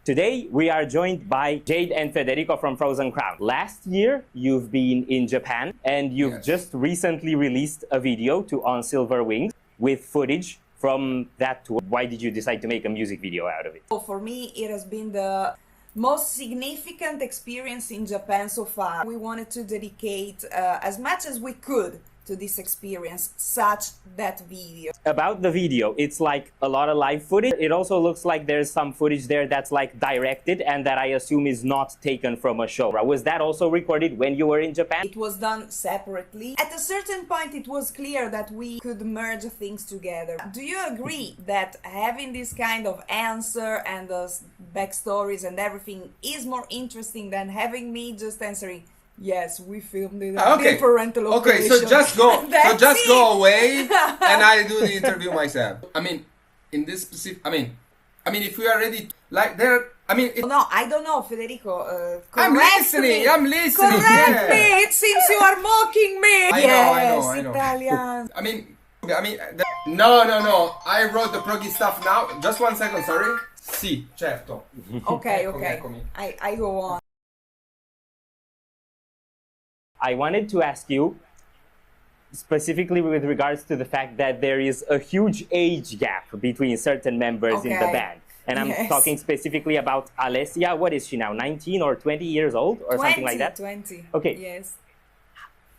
Today, we are joined by Jade and Federico from Frozen Crown. Last year, you've been in Japan, and you've just recently released a video to On Silver Wings with footage from that tour. Why did you decide to make a music video out of it? Well, for me, it has been the most significant experience in Japan so far. We wanted to dedicate as much as we could to this experience, such that video. About the video, it's like a lot of live footage. It also looks like there's some footage there that's like directed and that I assume is not taken from a show. Was that also recorded when you were in Japan? It was done separately. At a certain point, it was clear that we could merge things together. Do you agree that having this kind of answer and the backstories and everything is more interesting than having me just answering, yes, we filmed it at different locations. Okay, so just go. So just go away, and I do the interview myself. I mean, in this specific. I mean, if we are ready, like there. I mean. No, I don't know, Federico. I'm listening. I'm listening. Correct me. It seems you are mocking me. I know. Italian. I mean. No. I wrote the proggy stuff now. Just 1 second. Sorry. Sì, certo. Okay. I go on. I wanted to ask you, specifically with regards to the fact that there is a huge age gap between certain members in the band. And I'm talking specifically about Alessia. What is she now, 19 or 20 years old or something like that? 20. Okay. Yes.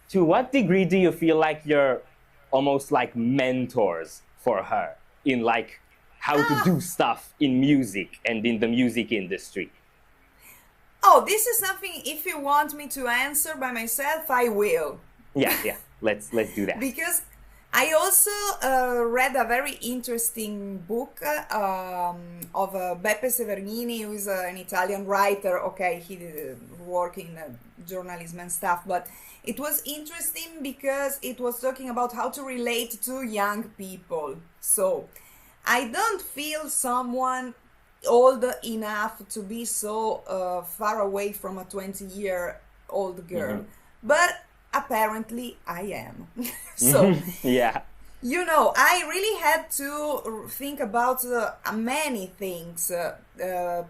To what degree do you feel like you're almost like mentors for her in like how to do stuff in music and in the music industry? Oh, this is something, if you want me to answer by myself, I will. Yeah. Let's do that. Because I also read a very interesting book of Beppe Severnini, who is an Italian writer. Okay, he did work in journalism and stuff, but it was interesting because it was talking about how to relate to young people. So I don't feel someone old enough to be so far away from a 20-year-old girl, but apparently I am. So yeah, you know, I really had to think about many things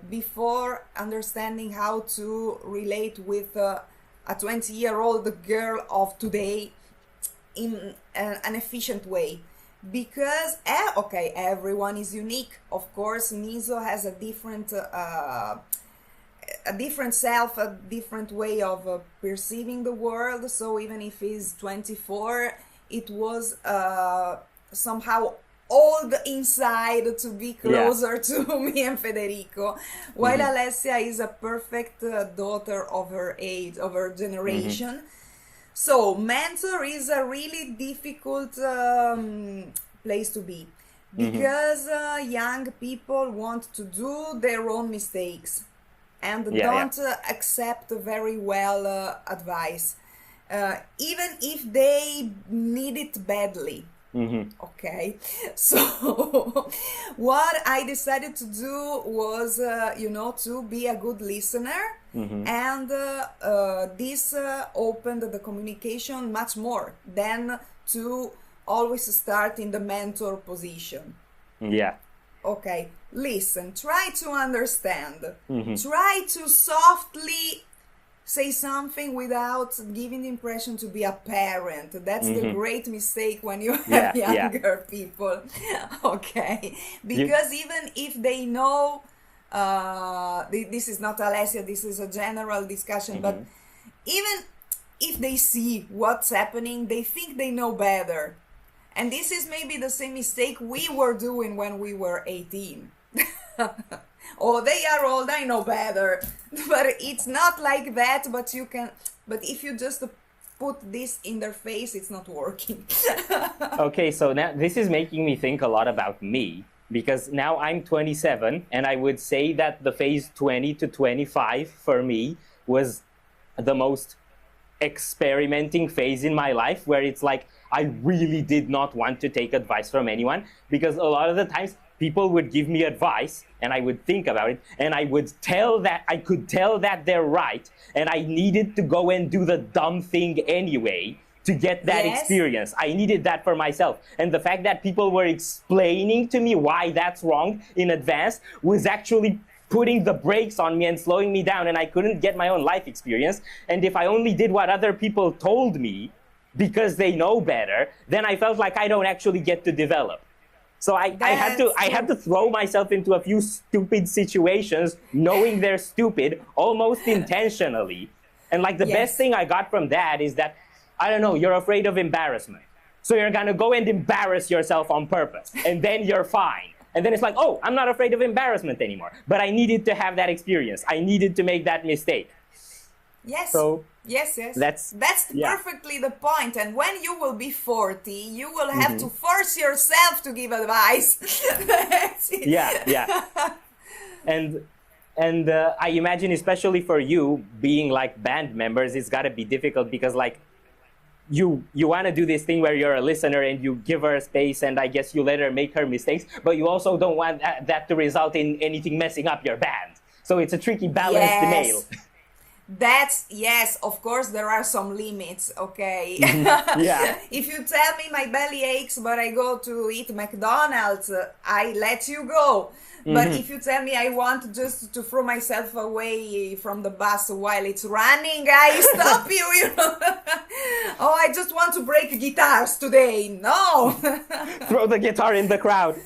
before understanding how to relate with a 20-year-old girl of today in an efficient way. Because everyone is unique. Of course, Miso has a different self, a different way of perceiving the world. So even if he's 24, it was somehow old inside to be closer to me and Federico. While Alessia is a perfect daughter of her age, of her generation. So, mentor is a really difficult place to be because young people want to do their own mistakes and don't accept very well advice, even if they need it badly. Okay, so what I decided to do was, to be a good listener, and this opened the communication much more than to always start in the mentor position. Yeah. Okay, listen, try to understand, try to softly say something without giving the impression to be a parent. That's the great mistake when you have younger people. Okay, because even if they know, this is not Alessia, this is a general discussion, but even if they see what's happening, they think they know better. And this is maybe the same mistake we were doing when we were 18. Oh, they are old, I know better. But it's not like that, but if you just put this in their face, it's not working. Okay, so now this is making me think a lot about me, because now I'm 27, and I would say that the phase 20 to 25 for me was the most experimenting phase in my life, where it's like I really did not want to take advice from anyone, because a lot of the times people would give me advice and I would think about it and I could tell that they're right, and I needed to go and do the dumb thing anyway to get that experience. I needed that for myself. And the fact that people were explaining to me why that's wrong in advance was actually putting the brakes on me and slowing me down, and I couldn't get my own life experience. And if I only did what other people told me because they know better, then I felt like I don't actually get to develop. So I had to throw myself into a few stupid situations, knowing they're stupid, almost intentionally. And like the best thing I got from that is that, I don't know, you're afraid of embarrassment. So you're gonna go and embarrass yourself on purpose, and then you're fine. And then it's like, oh, I'm not afraid of embarrassment anymore. But I needed to have that experience. I needed to make that mistake. Yes. So yes. That's perfectly the point. And when you will be 40, you will have to force yourself to give advice. That's it. Yeah. And I imagine, especially for you, being like band members, it's gotta be difficult because like you want to do this thing where you're a listener and you give her space, and I guess you let her make her mistakes, but you also don't want that to result in anything messing up your band. So it's a tricky balance to nail. Yes, of course there are some limits, okay? Yeah. If you tell me my belly aches but I go to eat McDonald's, I let you go. But if you tell me I want just to throw myself away from the bus while it's running, I stop you, you know. Oh, I just want to break guitars today. No. Throw the guitar in the crowd.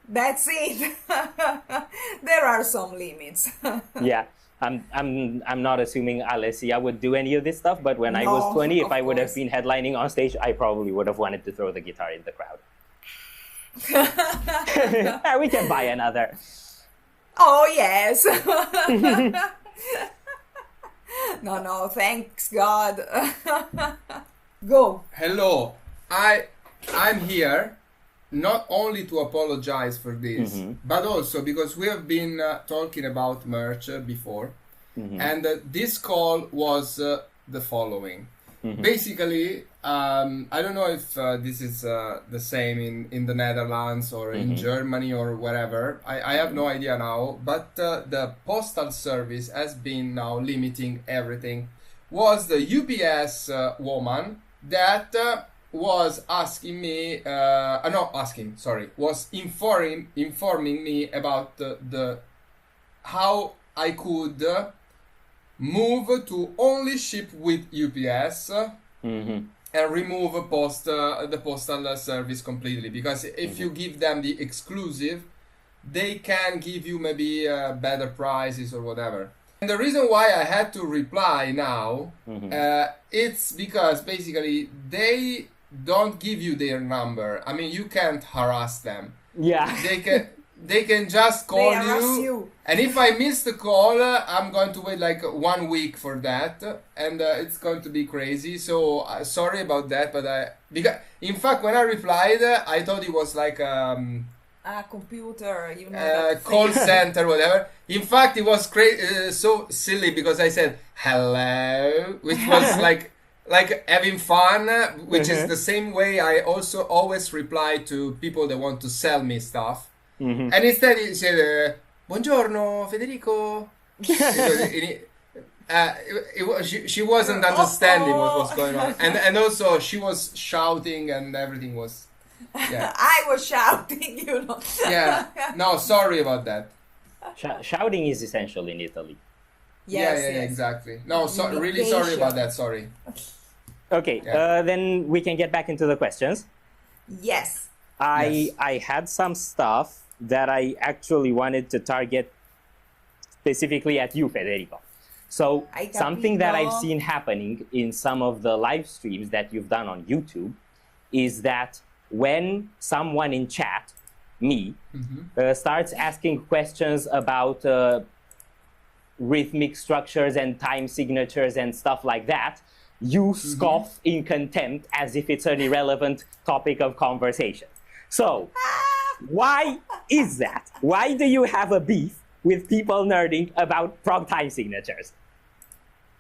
That's it. There are some limits. Yeah. I'm not assuming Alessia would do any of this stuff, but when I was 20, if I would have been headlining on stage, I probably would have wanted to throw the guitar in the crowd. We can buy another. Oh, yes. No, thanks God. Go. Hello. I'm here not only to apologize for this, but also because we have been talking about merch before, and this call was the following. Basically, I don't know if this is the same in the Netherlands or in Germany or wherever. I have no idea now, but the postal service has been now limiting everything. Was the UPS woman that was asking me, was informing me about the how I could move to only ship with UPS and remove the postal service completely, because if you give them the exclusive, they can give you maybe better prices or whatever. And the reason why I had to reply now, it's because basically they don't give you their number. I mean, you can't harass them. Yeah. They can just call They harass you. And if I miss the call, I'm going to wait like 1 week for that, and it's going to be crazy. So sorry about that, but because in fact when I replied, I thought it was like a computer, you know, call center, whatever. In fact, it was so silly because I said hello, which was like having fun, which is the same way I also always reply to people that want to sell me stuff. And instead he said, "Buongiorno, Federico." She wasn't understanding what was going on, and also she was shouting, and everything was. Yeah. I was shouting, you know. Yeah. No, sorry about that. Shouting is essential in Italy. Yes, yeah, exactly. No, really sorry about that. Sorry. Okay, then we can get back into the questions. Yes. I had some stuff that I actually wanted to target specifically at you, Federico. So something that I've seen happening in some of the live streams that you've done on YouTube is that when someone in chat, me, starts asking questions about rhythmic structures and time signatures and stuff like that, you scoff in contempt as if it's an irrelevant topic of conversation. So, why is that? Why do you have a beef with people nerding about prog time signatures?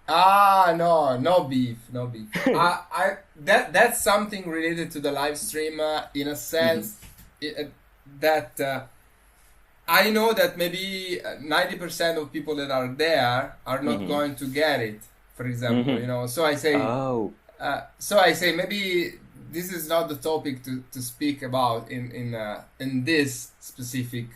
No beef. That's something related to the live stream in a sense that I know that maybe 90% of people that are there are not going to get it. For example, you know, so I say, maybe this is not the topic to speak about in this specific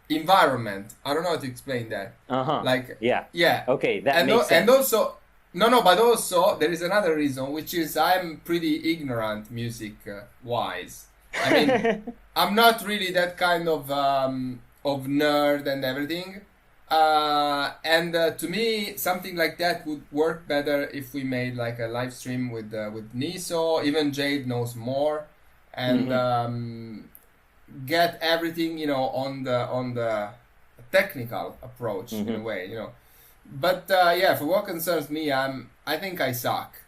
environment. I don't know how to explain that. Like yeah. Okay, that makes sense. And also but also there is another reason, which is I'm pretty ignorant music wise. I mean, I'm not really that kind of nerd and everything. And to me, something like that would work better if we made like a live stream with Niso. Even Jade knows more, and get everything, you know, on the technical approach in a way, you know. But yeah, for what concerns me, I think I suck,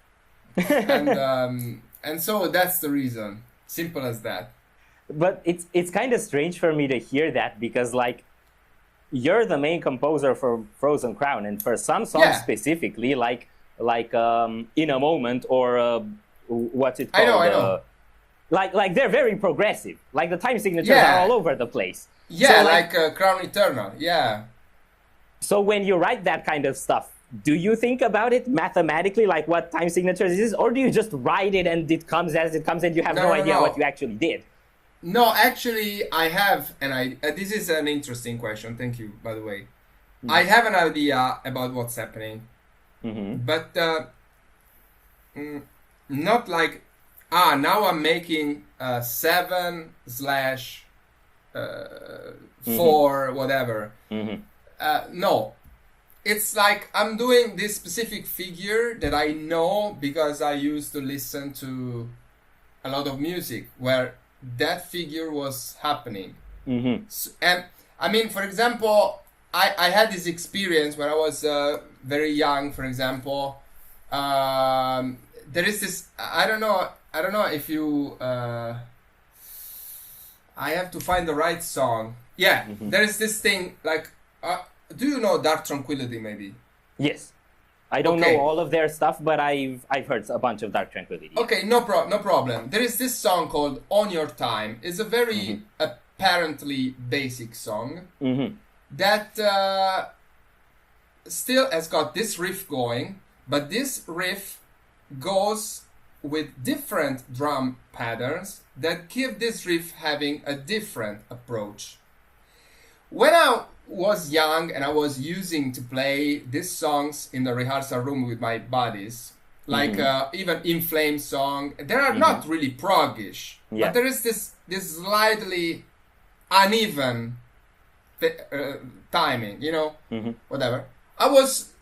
and so that's the reason. Simple as that. But it's kind of strange for me to hear that, because like, you're the main composer for Frozen Crown, and for some songs specifically, like In a Moment, or what's it called? I know. Like they're very progressive. Like the time signatures are all over the place. Yeah, so, like Crown Eternal. Yeah. So when you write that kind of stuff, do you think about it mathematically, like what time signatures is, or do you just write it and it comes as it comes and you have no idea what you actually did? No, actually, I have, and this is an interesting question. Thank you, by the way. I have an idea about what's happening, but not like now I'm making 7/4 whatever. No, it's like I'm doing this specific figure that I know because I used to listen to a lot of music where that figure was happening. So, and I mean, for example, I had this experience when I was very young. For example, there is this, I don't know if you I have to find the right song. Yeah, there is this thing like do you know Dark Tranquillity maybe? Yes. I don't know all of their stuff, but I've heard a bunch of Dark Tranquillity. Okay, no problem. There is this song called On Your Time. It's a very apparently basic song that still has got this riff going, but this riff goes with different drum patterns that give this riff having a different approach. When I was young and I was using to play these songs in the rehearsal room with my buddies, like even In Flames song, they are not really proggish, but there is this slightly uneven timing, you know, whatever. I was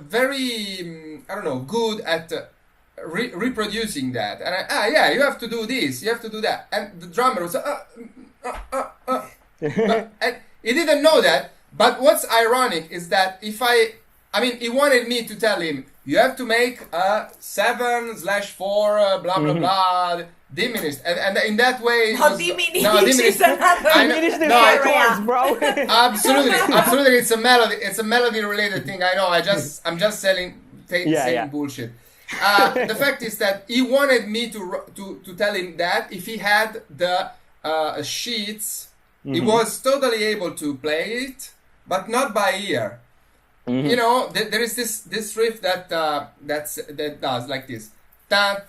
very, good at reproducing that, and you have to do this, you have to do that, and the drummer was and he didn't know that. But what's ironic is that he wanted me to tell him, you have to make a 7/4 blah blah blah diminished, and in that way diminished is another diminished chords, bro. absolutely it's a melody related thing. I know. I'm just saying bullshit. The fact is that he wanted me to tell him that if he had the sheets, he was totally able to play it, but not by ear. You know, there is this riff that does like this. I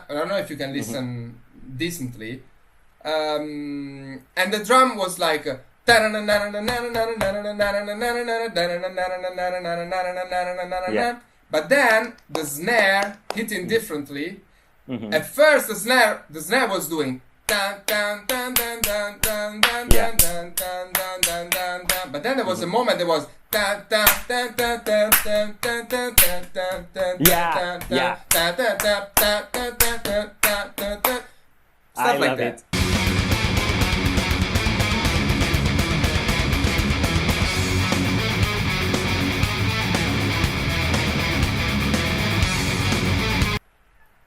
don't know if you can listen decently. And the drum was like. But then the snare hitting differently. At first the snare was doing but then there was a moment there was stuff like that.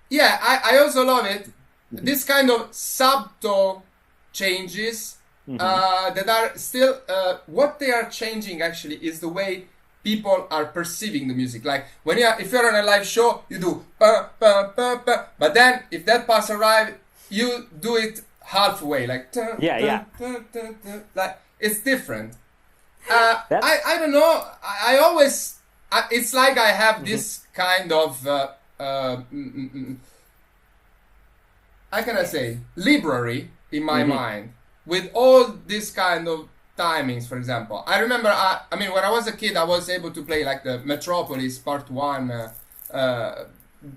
Yeah, I also love it. This kind of subtle changes that are still what they are changing actually is the way people are perceiving the music. Like if you're on a live show, you do but then if that part arrives, you do it halfway, like like it's different. I don't know. I always it's like I have this kind of how can I say, library in my mind with all this kind of timings, for example. I remember, I mean, when I was a kid, I was able to play like the Metropolis Part 1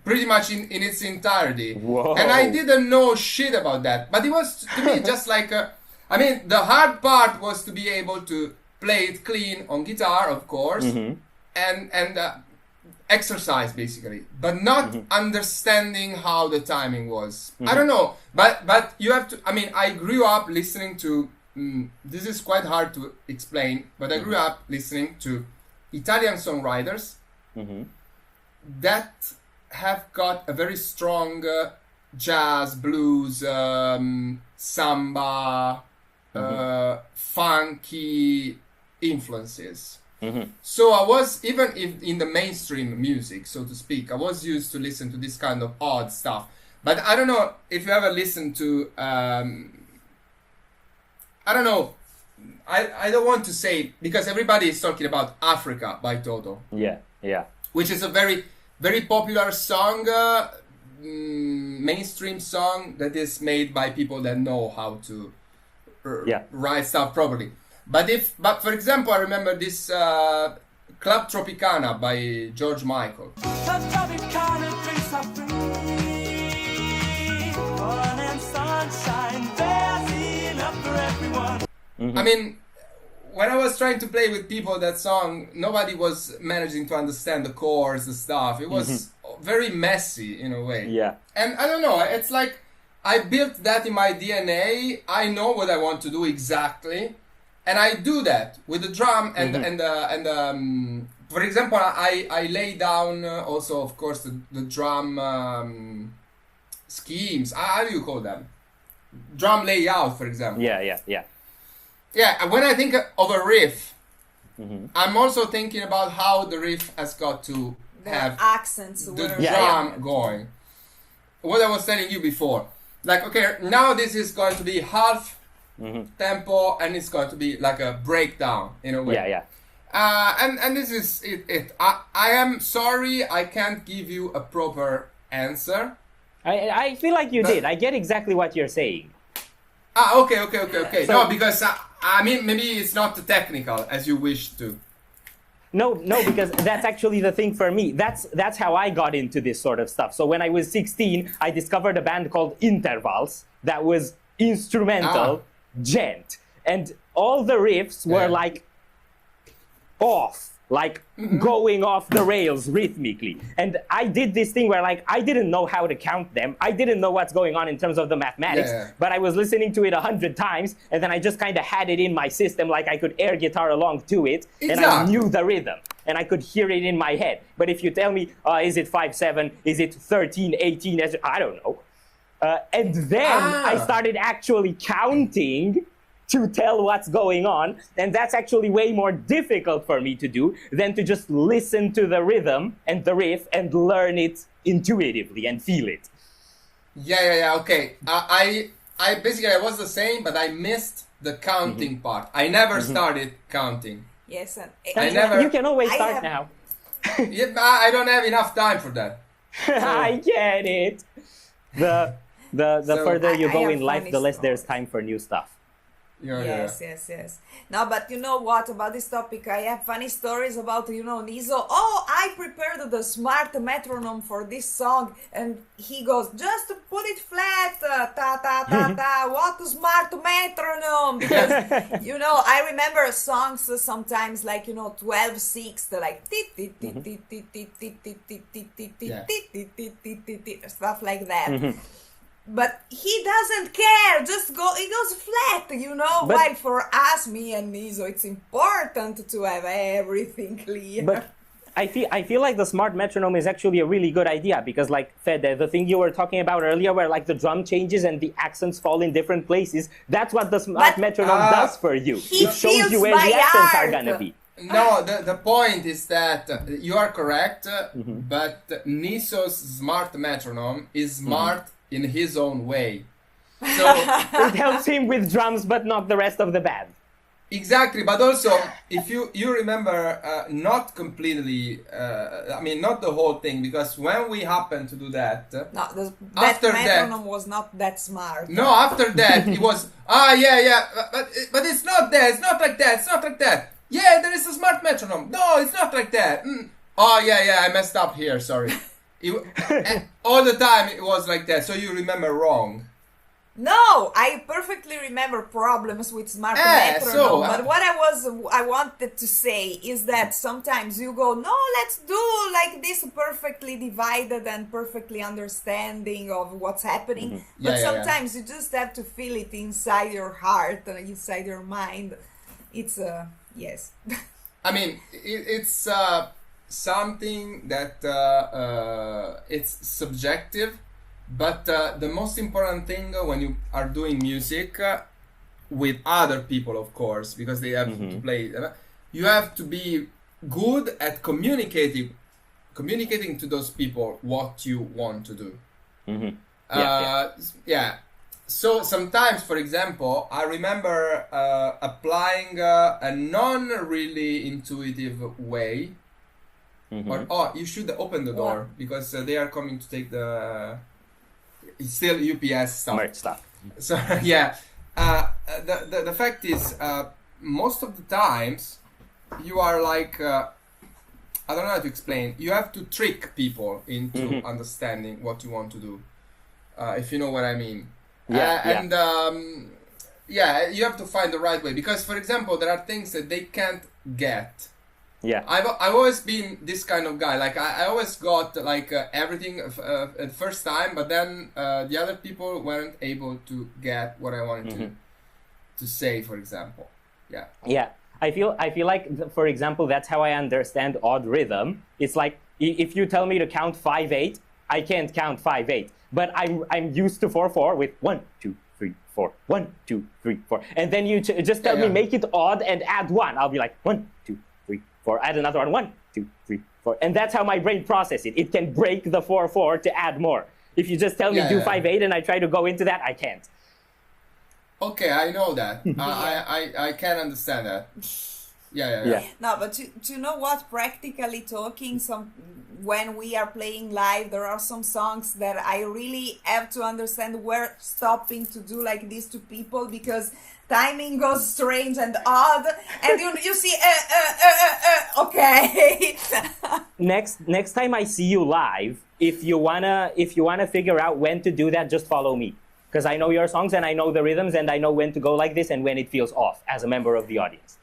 pretty much in its entirety. Whoa. And I didn't know shit about that. But it was, to me, just like, I mean, the hard part was to be able to play it clean on guitar, of course, and exercise, basically, but not understanding how the timing was. I don't know, but you have to, I mean, I grew up listening to, this is quite hard to explain, but I grew up listening to Italian songwriters that have got a very strong jazz, blues, samba, funky influences. So I was, even if in the mainstream music, so to speak, I was used to listen to this kind of odd stuff. But I don't know if you ever listened to, I don't know, I don't want to say, because everybody is talking about Africa by Toto. Yeah. Which is a very, very popular song, mainstream song that is made by people that know how to write stuff properly. But for example, I remember this Club Tropicana by George Michael. I mean, when I was trying to play with people that song, nobody was managing to understand the chords, the stuff. It was very messy in a way. Yeah. And I don't know, it's like I built that in my DNA. I know what I want to do exactly. And I do that with the drum and for example, I lay down also, of course, the drum schemes. How do you call them? Drum layout, for example. Yeah. Yeah, when I think of a riff, I'm also thinking about how the riff has got to have accents, the drum going. What I was telling you before. Like, okay, now this is going to be half tempo, and it's going to be like a breakdown in a way. Yeah. And this is it. I am sorry, I can't give you a proper answer. I feel like you did. I get exactly what you're saying. Okay. So, no, because I mean, maybe it's not technical as you wish to. No, because that's actually the thing for me. That's how I got into this sort of stuff. So when I was 16, I discovered a band called Intervals that was instrumental, gent, and all the riffs were like off, like going off the rails rhythmically. And I did this thing where like I didn't know how to count them. I didn't know what's going on in terms of the mathematics, but I was listening to it 100 times, and then I just kind of had it in my system, like I could air guitar along to it, and I knew the rhythm, and I could hear it in my head. But if you tell me, is it 5/7, is it 13/18, I don't know. And then I started actually counting to tell what's going on, and that's actually way more difficult for me to do than to just listen to the rhythm and the riff and learn it intuitively and feel it. Yeah, okay. I basically, I was the same, but I missed the counting part. I never started counting. Yes, and you can always start now. Yeah, I don't have enough time for that. So. I get it. The further you go in life, the less there's time for new stuff. Yes. No, but you know what, about this topic, I have funny stories about, Niso. Oh, I prepared the smart metronome for this song, and he goes, just put it flat, ta, what smart metronome? Because, I remember songs sometimes like, 12/6, like, stuff like that. But he doesn't care, he goes flat, while for us, me and Niso, it's important to have everything clear. But I feel like the smart metronome is actually a really good idea, because like Fede, the thing you were talking about earlier, where like the drum changes and the accents fall in different places, that's what the smart metronome does for you. It shows you where the accents are gonna be. No, the point is that you are correct, but Niso's smart metronome is smart in his own way. So it helps him with drums, but not the rest of the band. Exactly, but also if you remember, not completely. I mean, not the whole thing, because when we happened to do that, No, that after metronome that, was not that smart. no, after that it was yeah, but it's not that. It's not like that. It's not like that. Yeah, there is a smart metronome. No, it's not like that. Oh yeah, I messed up here. Sorry. All the time it was like that. So you remember wrong. No, I perfectly remember problems with smart metronome. But what I wanted to say is that sometimes you go, no, let's do like this perfectly divided and perfectly understanding of what's happening. Mm-hmm. But sometimes you just have to feel it inside your heart, inside your mind. It's yes. I mean, it's something that it's subjective. But the most important thing when you are doing music with other people, of course, because they have to play, you have to be good at communicating to those people what you want to do. So sometimes, for example, I remember applying a non-really intuitive way. Or, you should open the door because they are coming to take the... It's still UPS stuff. Merch stuff. So yeah, the fact is, most of the times, you are like, I don't know how to explain. You have to trick people into understanding what you want to do, if you know what I mean. And you have to find the right way, because, for example, there are things that they can't get. Yeah, I've always been this kind of guy. Like I always got like everything at first time, but then the other people weren't able to get what I wanted to say. For example, yeah. I feel like, for example, that's how I understand odd rhythm. It's like if you tell me to count 5/8, I can't count 5/8, but I'm used to 4/4 with 1 2 3 4 1 2 3 4, and then you just tell me make it odd and add 1. I'll be like 1 2 3 4, add another one, 1 2 3 4, and that's how my brain processes it. It can break the 4/4 to add more. If you just tell me do 5/8 and I try to go into that, I can't. Okay, I know that. I can understand that. Yeah. No, but to know what, practically talking, when we are playing live, there are some songs that I really have to understand where stopping to do like this to people, because timing goes strange and odd, and you see, okay. Next time I see you live, if you wanna figure out when to do that, just follow me, because I know your songs and I know the rhythms and I know when to go like this and when it feels off as a member of the audience.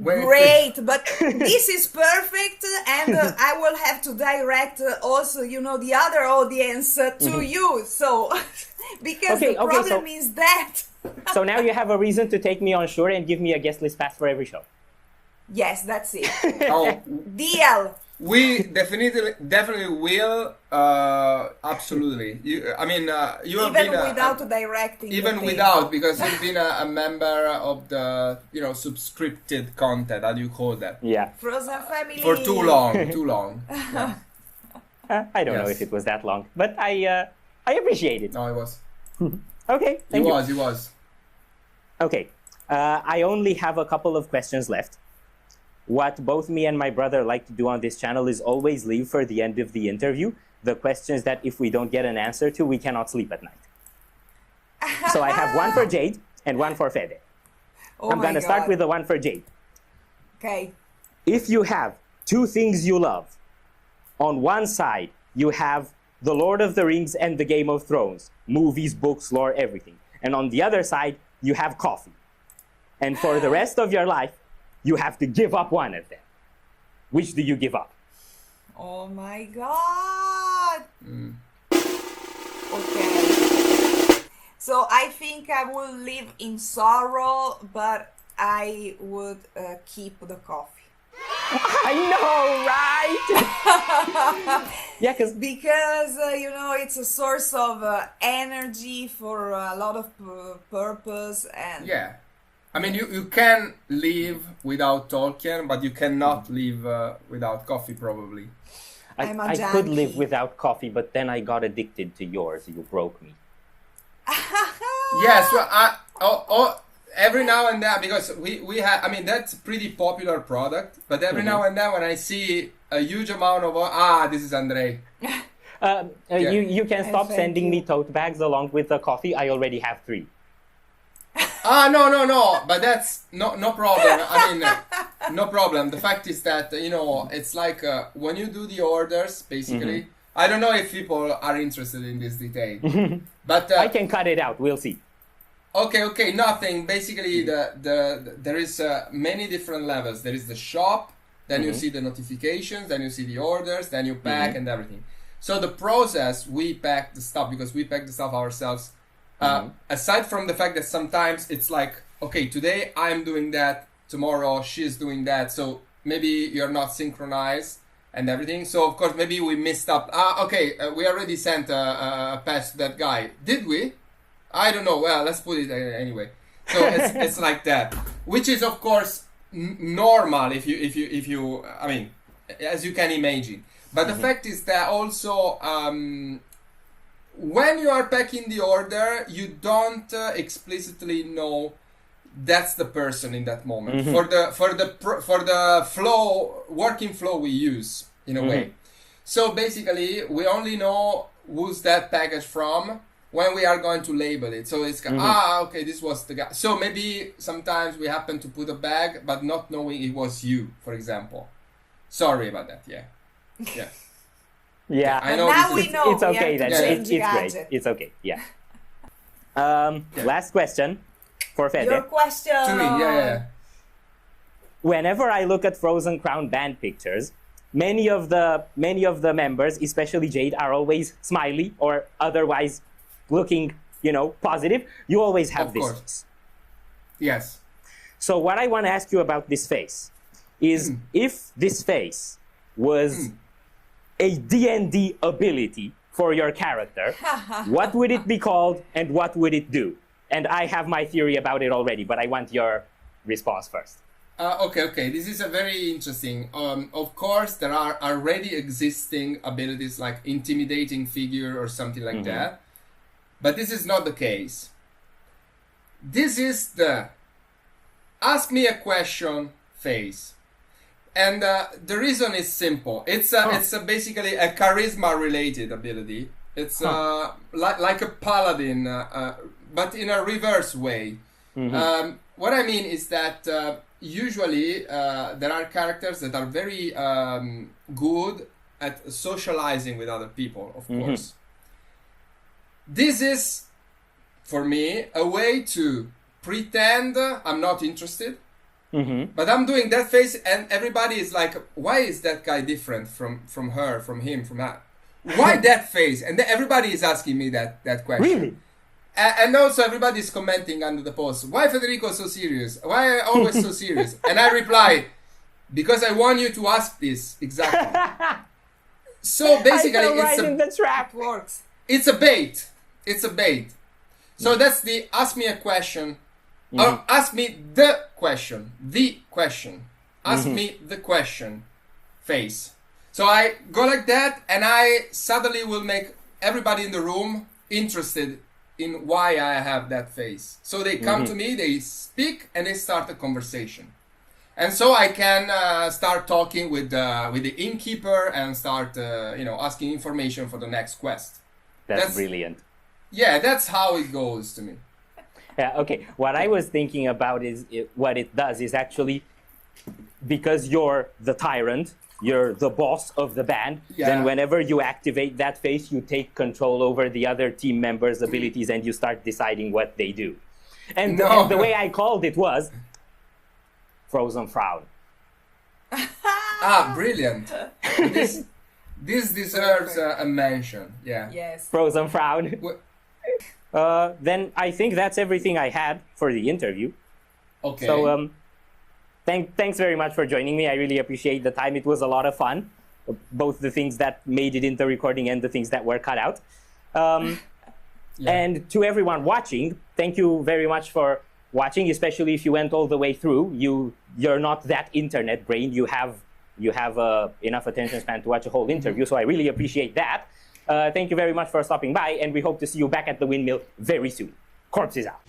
Great, but this is perfect, and I will have to direct also, the other audience to you. So, because the problem is that. So now you have a reason to take me on shore and give me a guest list pass for every show. Yes, that's it. Oh, Deal. We definitely will. Absolutely. You have even been without directing. Even without, because you've been a member of the subscripted content. How do you call that? Yeah. Frozen Family. For too long. Yeah. I don't know if it was that long, but I appreciate it. No, it was. Okay. Thank you. It was. Okay. I only have a couple of questions left. What both me and my brother like to do on this channel is always leave for the end of the interview the questions that if we don't get an answer to, we cannot sleep at night. So I have one for Jade and one for Fede. I'm going to start with the one for Jade. Okay. If you have two things you love, on one side you have The Lord of the Rings and the Game of Thrones, movies, books, lore, everything. And on the other side, you have coffee. And for the rest of your life, you have to give up one of them. Which do you give up? Oh my God. Okay. So I think I will live in sorrow, but I would keep the coffee. I know, right? Yeah, because it's a source of energy for a lot of purpose, and yeah. I mean, you can live without Tolkien, but you cannot live without coffee, probably. I could live without coffee, but then I got addicted to yours. You broke me. Yes, well, every now and then, because we have, I mean, that's a pretty popular product, but every now and then when I see a huge amount of, this is Andrei. You can stop Thank sending you. me tote bags along with the coffee. I already have 3. No, but that's no problem. I mean, no problem. The fact is that, it's like when you do the orders, basically, I don't know if people are interested in this detail, but I can cut it out. We'll see. Okay, nothing. Basically, there is many different levels. There is the shop, then you see the notifications, then you see the orders, then you pack and everything. So the process, we pack the stuff because we pack the stuff ourselves. Aside from the fact that sometimes it's like, okay, today I'm doing that, tomorrow she's doing that, so maybe you're not synchronized and everything. So of course maybe we missed up. We already sent a patch to that guy. Did we? I don't know. Well, let's put it anyway. So it's like that, which is of course normal if you I mean, as you can imagine. But the fact is that also when you are packing the order, you don't explicitly know that's the person in that moment for the working flow we use in a way. So basically, we only know who's that package from when we are going to label it. So it's okay, this was the guy. So maybe sometimes we happen to put a bag, but not knowing it was you, for example. Sorry about that. Yeah. Yeah, I know now this we know. it's okay. We have Then to it's change great. gadget. It's okay. Yeah. Last question for Fede. Your question. To me, yeah. Whenever I look at Frozen Crown band pictures, many of the members, especially Jade, are always smiley or otherwise looking, positive. You always have Of this course. face. Yes. So what I want to ask you about this face is if this face was a D&D ability for your character, what would it be called and what would it do? And I have my theory about it already, but I want your response first. Okay. This is a very interesting. Of course, there are already existing abilities like intimidating figure or something like that. But this is not the case. This is the ask me a question phase. And the reason is simple. It's basically a charisma-related ability. It's like a paladin, but in a reverse way. What I mean is that usually there are characters that are very good at socializing with other people, of course. This is, for me, a way to pretend I'm not interested. But I'm doing that face and everybody is like, why is that guy different from her, from him, from her? Why that face? And everybody is asking me that question. Really? And also everybody is commenting under the post, why Federico so serious? Why always so serious? And I reply, because I want you to ask this exactly. So basically I fell right in the trap. Works. it's a bait. So that's the ask me a question. Or ask me the question. Ask me the question face. So I go like that and I suddenly will make everybody in the room interested in why I have that face. So they come to me, they speak and they start a conversation. And so I can start talking with the innkeeper and start asking information for the next quest. That's brilliant. Yeah, that's how it goes to me. Yeah, okay. What I was thinking about is what it does is actually, because you're the tyrant, you're the boss of the band, then whenever you activate that face, you take control over the other team members' abilities and you start deciding what they do. And the way I called it was Frozen Frown. Brilliant. This deserves a mention. Yeah. Yes. Frozen Frown. Then I think that's everything I had for the interview. Okay. So thanks very much for joining me. I really appreciate the time. It was a lot of fun, both the things that made it into recording and the things that were cut out. And to everyone watching, thank you very much for watching, especially if you went all the way through. You're not that internet brain. You have enough attention span to watch a whole interview, so I really appreciate that. Thank you very much for stopping by, and we hope to see you back at the Windmill very soon. Corpse is out.